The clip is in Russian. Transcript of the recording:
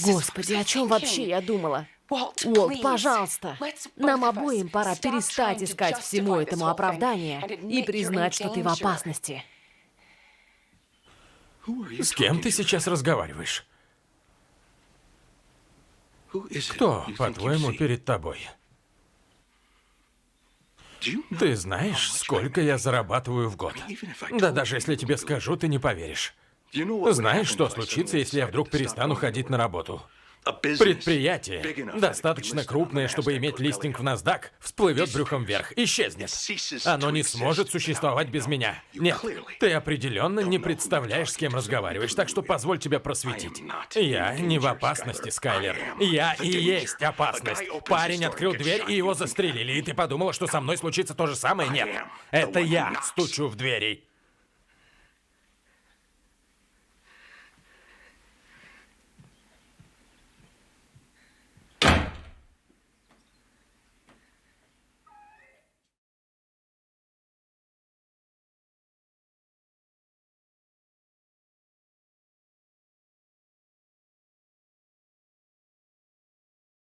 Господи, о чем вообще я думала? Уолт, пожалуйста. Нам обоим пора перестать искать всему этому оправдание и признать, что ты в опасности. С кем ты сейчас разговариваешь? Кто, по-твоему, перед тобой? Ты знаешь, сколько я зарабатываю в год? Да даже если тебе скажу, ты не поверишь. Знаешь, что случится, если я вдруг перестану ходить на работу? Предприятие, достаточно крупное, чтобы иметь листинг в NASDAQ, всплывет брюхом вверх, исчезнет. Оно не сможет существовать без меня. Нет, ты определенно не представляешь, с кем разговариваешь, так что позволь тебя просветить. Я не в опасности, Скайлер. Я и есть опасность. Парень открыл дверь, и его застрелили, и ты подумала, что со мной случится то же самое? Нет, это я стучу в двери.